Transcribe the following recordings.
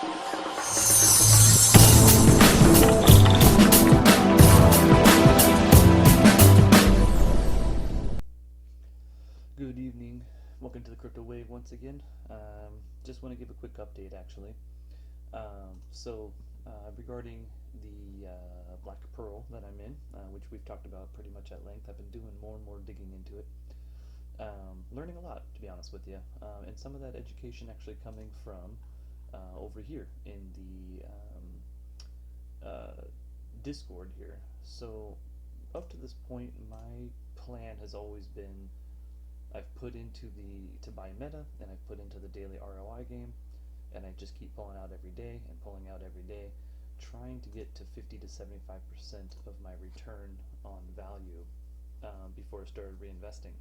Good evening. Welcome to the Crypto Wave once again. Just want to give a quick update actually. Regarding the Black Pearl that I'm in, which we've talked about pretty much at length, I've been doing more and more digging into it. Learning a lot, to be honest with you. And some of that education actually coming from over here in the Discord here. So, up to this point, my plan has always been I've put into to buy meta, and I've put into the daily ROI game, and I just keep pulling out every day and pulling out every day, trying to get to 50 to 75% of my return on value before I started reinvesting.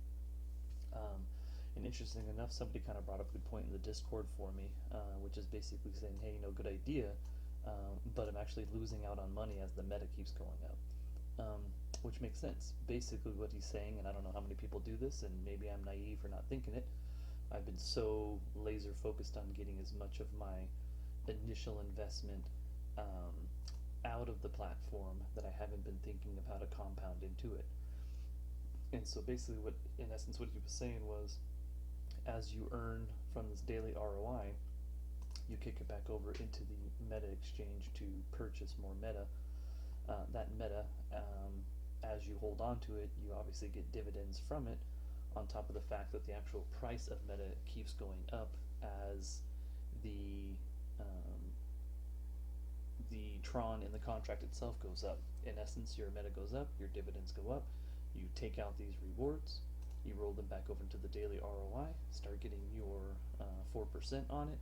And interesting enough, somebody kind of brought up a good point in the Discord for me, which is basically saying, hey, good idea, but I'm actually losing out on money as the meta keeps going up. Which makes sense. Basically what he's saying, and I don't know how many people do this, and maybe I'm naive for not thinking it, I've been so laser focused on getting as much of my initial investment out of the platform that I haven't been thinking of how to compound into it. And so basically in essence what he was saying was, as you earn from this daily ROI, you kick it back over into the meta exchange to purchase more meta. That meta, as you hold on to it, you obviously get dividends from it, on top of the fact that the actual price of meta keeps going up as the Tron in the contract itself goes up. In essence, your meta goes up, your dividends go up, you take out these rewards, you roll them back over into the daily ROI, start getting your 4% on it,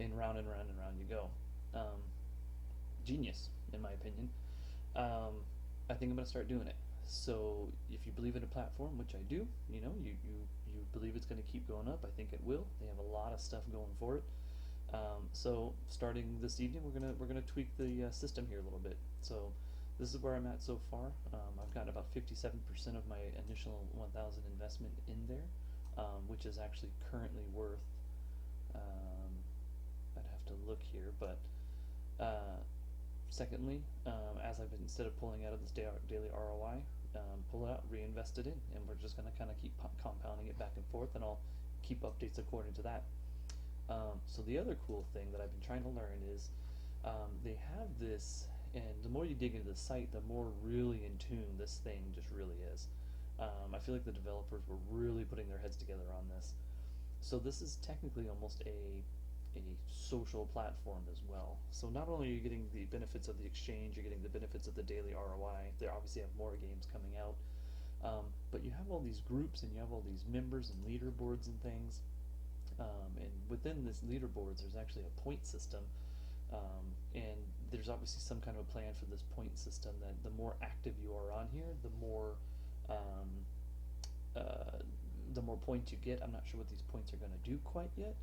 and round and round and round you go. Genius, in my opinion. I think I'm going to start doing it. So if you believe in a platform, which I do, you believe it's going to keep going up, I think it will. They have a lot of stuff going for it. So starting this evening, we're gonna tweak the system here a little bit. So this is where I'm at so far. I've gotten about 57% of my initial 1,000 investment in there, which is actually currently worth. I'd have to look here, but. Secondly, as I've been, instead of pulling out of this daily ROI, pull it out, reinvest it in, and we're just going to kind of keep compounding it back and forth, and I'll keep updates according to that. So the other cool thing that I've been trying to learn is they have this, and the more you dig into the site, the more really in tune this thing just really is. I feel like the developers were really putting their heads together on this. So this is technically almost a social platform as well. So not only are you getting the benefits of the exchange, you're getting the benefits of the daily ROI. They obviously have more games coming out, but you have all these groups and you have all these members and leaderboards and things. And within this leaderboards, there's actually a point system, and there's obviously some kind of a plan for this point system. That the more active you are on here, the more points you get. I'm not sure what these points are going to do quite yet.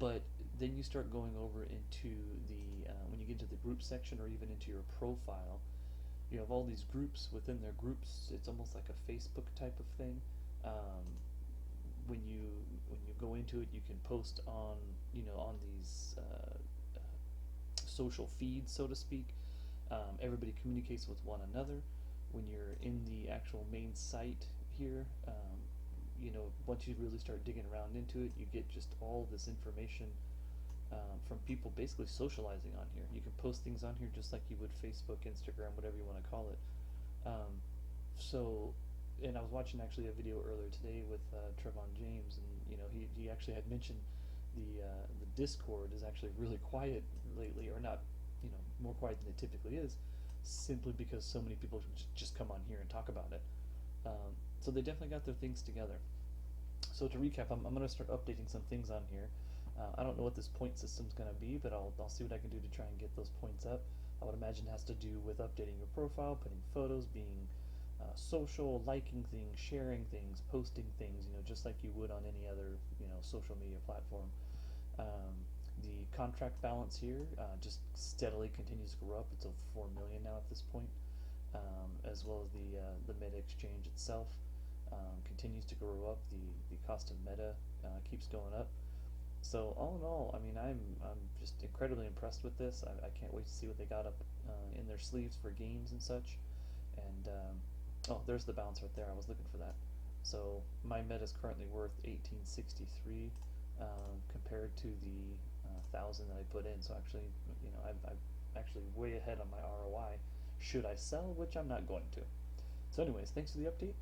But then you start going over into the, when you get into the group section or even into your profile, you have all these groups within their groups. It's almost like a Facebook type of thing. When you go into it, you can post on on these social feeds, so to speak. Everybody communicates with one another. When you're in the actual main site here, once you really start digging around into it, you get just all this information from people basically socializing on here. You can post things on here just like you would Facebook, Instagram, whatever you want to call it. And I was watching actually a video earlier today with Trevon James, and he actually had mentioned the Discord is actually really quiet lately, or not, more quiet than it typically is, simply because so many people just come on here and talk about it. So they definitely got their things together. So to recap, I'm going to start updating some things on here. I don't know what this point system's going to be, but I'll see what I can do to try and get those points up. I would imagine it has to do with updating your profile, putting photos, being social, liking things, sharing things, posting things, just like you would on any other, social media platform. The contract balance here just steadily continues to grow up. It's over 4 million now at this point, as well as the meta exchange itself continues to grow up. The cost of meta keeps going up. So all in all, I mean, I'm just incredibly impressed with this. I can't wait to see what they got up in their sleeves for games and such. And oh, there's the balance right there. I was looking for that. So my meta is currently worth 1863 compared to the 1,000 that I put in. So actually, I'm actually way ahead on my ROI. Should I sell? Which I'm not going to. So, anyways, thanks for the update,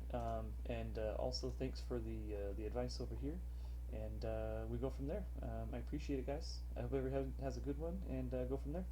and also thanks for the advice over here, and we go from there. I appreciate it, guys. I hope everyone has a good one, and go from there.